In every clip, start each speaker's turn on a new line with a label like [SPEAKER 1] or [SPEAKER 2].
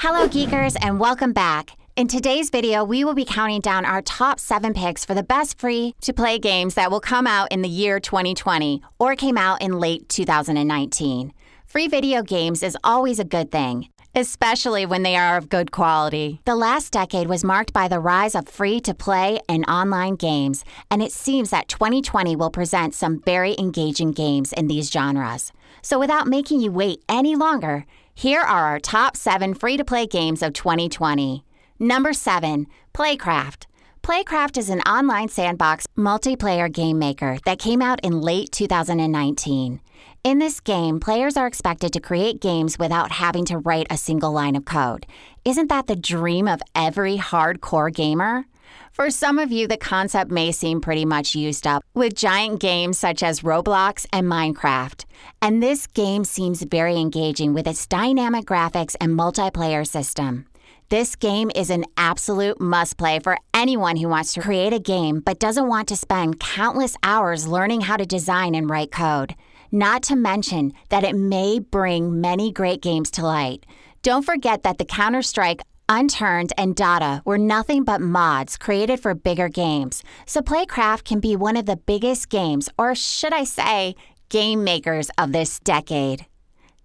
[SPEAKER 1] Hello, Geekers, and welcome back. In today's video, we will be counting down our top 7 picks for the best free-to-play games that will come out in the year 2020 or came out in late 2019. Free video games is always a good thing, especially when they are of good quality. The last decade was marked by the rise of free-to-play and online games, and it seems that 2020 will present some very engaging games in these genres. So without making you wait any longer, here are our top 7 free-to-play games of 2020. Number 7, Playcraft. Playcraft is an online sandbox multiplayer game maker that came out in late 2019. In this game, players are expected to create games without having to write a single line of code. Isn't that the dream of every hardcore gamer? For some of you, the concept may seem pretty much used up with giant games such as Roblox and Minecraft. And this game seems very engaging with its dynamic graphics and multiplayer system. This game is an absolute must-play for anyone who wants to create a game but doesn't want to spend countless hours learning how to design and write code. Not to mention that it may bring many great games to light. Don't forget that the Counter-Strike, Unturned, and Dota were nothing but mods created for bigger games. So Playcraft can be one of the biggest games, or should I say, game makers of this decade.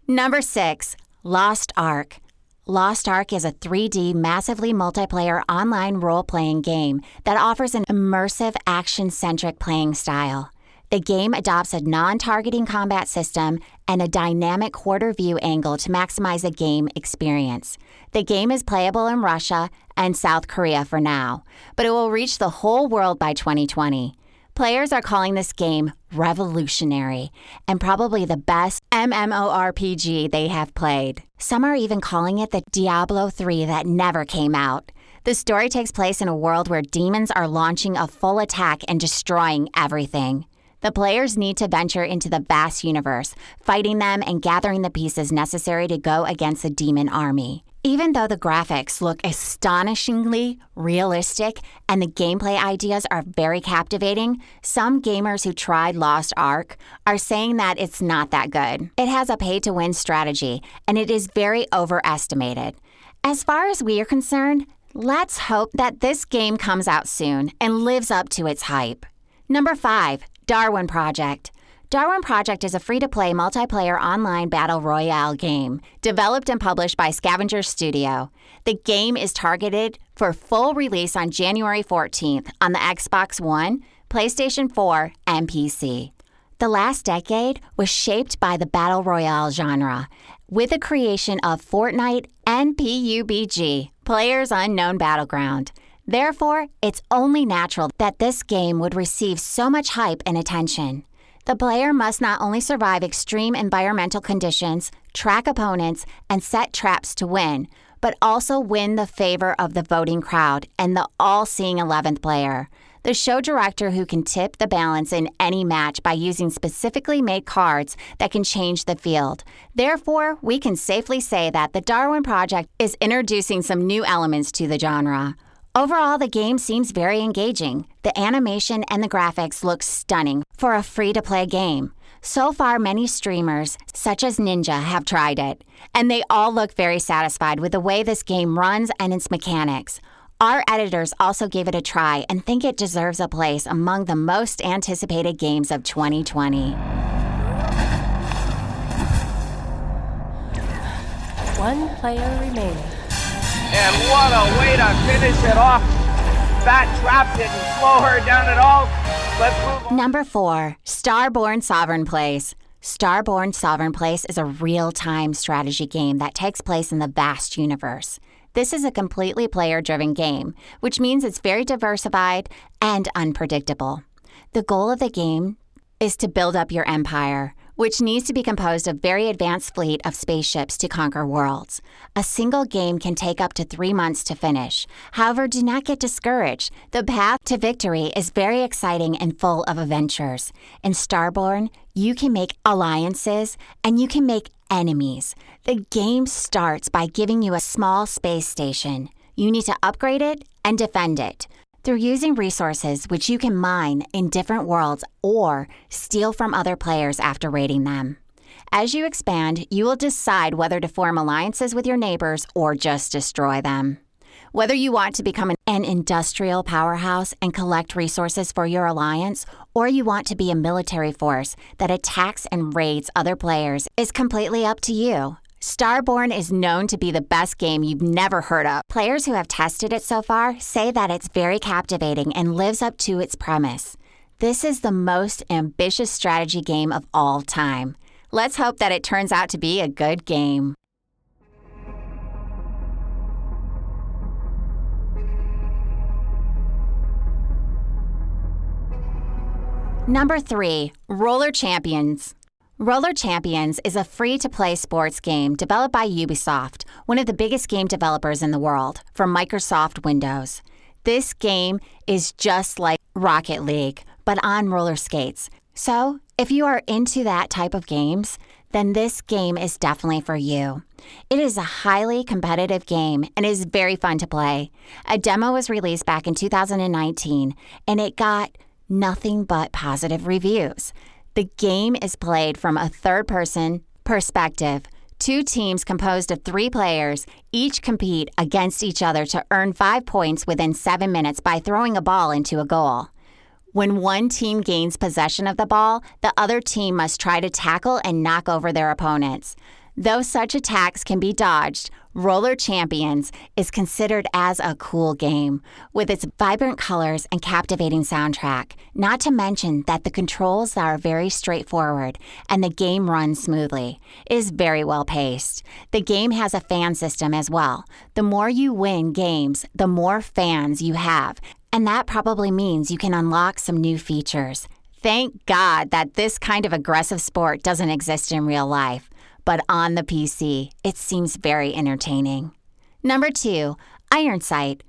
[SPEAKER 1] Number 6, Lost Ark. Lost Ark is a 3D, massively multiplayer online role-playing game that offers an immersive, action-centric playing style. The game adopts a non-targeting combat system and a dynamic quarter-view angle to maximize the game experience. The game is playable in Russia and South Korea for now, but it will reach the whole world by 2020. Players are calling this game revolutionary and probably the best MMORPG they have played. Some are even calling it the Diablo 3 that never came out. The story takes place in a world where demons are launching a full attack and destroying everything. The players need to venture into the vast universe, fighting them and gathering the pieces necessary to go against the demon army. Even though the graphics look astonishingly realistic and the gameplay ideas are very captivating, some gamers who tried Lost Ark are saying that it's not that good. It has a pay-to-win strategy, and it is very overestimated. As far as we are concerned, let's hope that this game comes out soon and lives up to its hype. Number 5, Darwin Project. Darwin Project is a free-to-play multiplayer online battle royale game developed and published by Scavenger Studio. The game is targeted for full release on January 14th on the Xbox One, PlayStation 4, and PC. The last decade was shaped by the battle royale genre, with the creation of Fortnite and PUBG, Players Unknown Battleground. Therefore, it's only natural that this game would receive so much hype and attention. The player must not only survive extreme environmental conditions, track opponents, and set traps to win, but also win the favor of the voting crowd and the all-seeing 11th player, the show director who can tip the balance in any match by using specifically made cards that can change the field. Therefore, we can safely say that the Darwin Project is introducing some new elements to the genre. Overall, the game seems very engaging. The animation and the graphics look stunning for a free-to-play game. So far, many streamers, such as Ninja, have tried it, and they all look very satisfied with the way this game runs and its mechanics. Our editors also gave it a try and think it deserves a place among the most anticipated games of 2020.
[SPEAKER 2] One player remaining.
[SPEAKER 3] And what a way to finish it off. That trap didn't slow her down at all. Let's move on.
[SPEAKER 1] Number 4, Starborn Sovereign Place. Starborn Sovereign Place is a real-time strategy game that takes place in the vast universe. This is a completely player-driven game, which means it's very diversified and unpredictable. The goal of the game is to build up your empire, which needs to be composed of very advanced fleet of spaceships to conquer worlds. A single game can take up to 3 months to finish. However, do not get discouraged. The path to victory is very exciting and full of adventures. In Starborn, you can make alliances and you can make enemies. The game starts by giving you a small space station. You need to upgrade it and defend it through using resources which you can mine in different worlds or steal from other players after raiding them. As you expand, you will decide whether to form alliances with your neighbors or just destroy them. Whether you want to become an industrial powerhouse and collect resources for your alliance, or you want to be a military force that attacks and raids other players, is completely up to you. Starborn is known to be the best game you've never heard of. Players who have tested it so far say that it's very captivating and lives up to its premise. This is the most ambitious strategy game of all time. Let's hope that it turns out to be a good game. Number 3, Roller Champions. Roller Champions is a free-to-play sports game developed by Ubisoft, one of the biggest game developers in the world, for Microsoft Windows. This game is just like Rocket League, but on roller skates. So, if you are into that type of games, then this game is definitely for you. It is a highly competitive game and is very fun to play. A demo was released back in 2019, and it got nothing but positive reviews. The game is played from a third-person perspective. 2 teams composed of 3 players each compete against each other to earn 5 points within 7 minutes by throwing a ball into a goal. When one team gains possession of the ball, the other team must try to tackle and knock over their opponents. Though such attacks can be dodged, Roller Champions is considered as a cool game, with its vibrant colors and captivating soundtrack, not to mention that the controls are very straightforward and the game runs smoothly. It is very well paced. The game has a fan system as well. The more you win games, the more fans you have, and that probably means you can unlock some new features. Thank God that this kind of aggressive sport doesn't exist in real life. But on the PC, it seems very entertaining. Number 2, Iron Sight.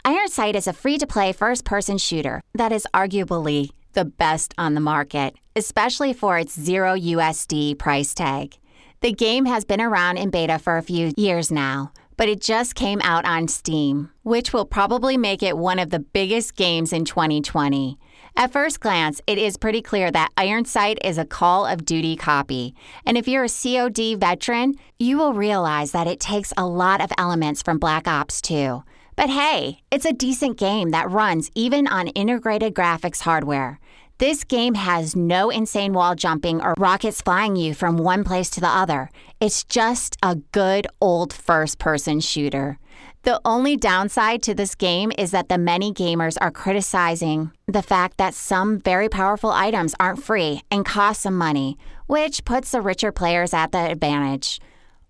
[SPEAKER 1] Iron Sight is a free-to-play first-person shooter that is arguably the best on the market, especially for its $0 price tag. The game has been around in beta for a few years now, but it just came out on Steam, which will probably make it one of the biggest games in 2020. At first glance, it is pretty clear that Iron Sight is a Call of Duty copy. And if you're a COD veteran, you will realize that it takes a lot of elements from Black Ops 2. But hey, it's a decent game that runs even on integrated graphics hardware. This game has no insane wall jumping or rockets flying you from one place to the other. It's just a good old first-person shooter. The only downside to this game is that the many gamers are criticizing the fact that some very powerful items aren't free and cost some money, which puts the richer players at the advantage.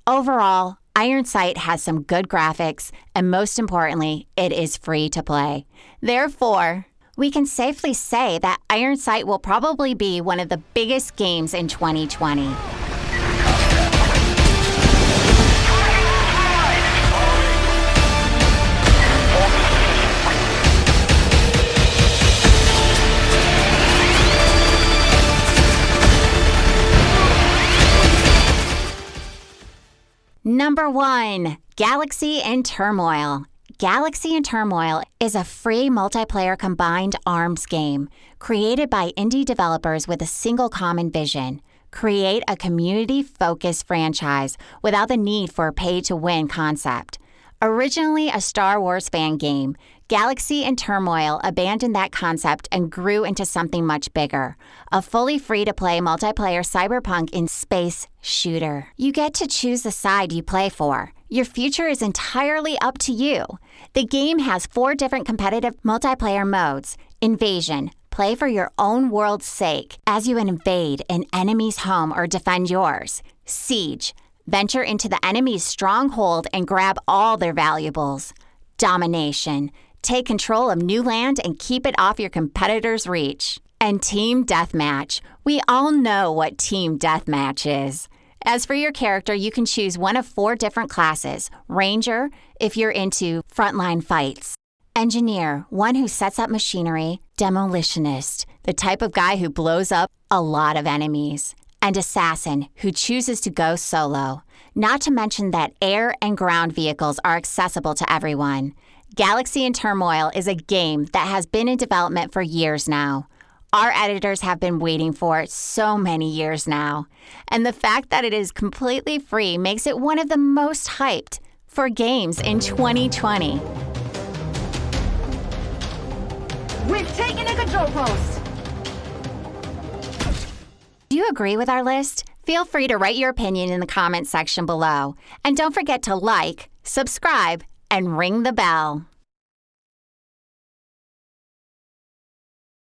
[SPEAKER 1] Overall, Iron Sight has some good graphics, and most importantly, it is free to play. Therefore, we can safely say that Iron Sight will probably be one of the biggest games in 2020. Number 1, Galaxy in Turmoil. Galaxy in Turmoil is a free multiplayer combined arms game created by indie developers with a single common vision: create a community-focused franchise without the need for a pay-to-win concept. Originally a Star Wars fan game, Galaxy in Turmoil abandoned that concept and grew into something much bigger: a fully free-to-play multiplayer cyberpunk in space shooter. You get to choose the side you play for. Your future is entirely up to you. The game has 4 different competitive multiplayer modes: Invasion, play for your own world's sake as you invade an enemy's home or defend yours; Siege, venture into the enemy's stronghold and grab all their valuables; Domination, take control of new land and keep it off your competitor's reach; and Team Deathmatch. We all know what Team Deathmatch is. As for your character, you can choose one of 4 different classes: Ranger, if you're into frontline fights; Engineer, one who sets up machinery; Demolitionist, the type of guy who blows up a lot of enemies; and Assassin, who chooses to go solo. Not to mention that air and ground vehicles are accessible to everyone. Galaxy in Turmoil is a game that has been in development for years now. our editors have been waiting for so many years now. And the fact that it is completely free makes it one of the most hyped for games in 2020.
[SPEAKER 4] We've taken a control post.
[SPEAKER 1] Do you agree with our list? Feel free to write your opinion in the comments section below. And don't forget to like, subscribe, and ring the bell.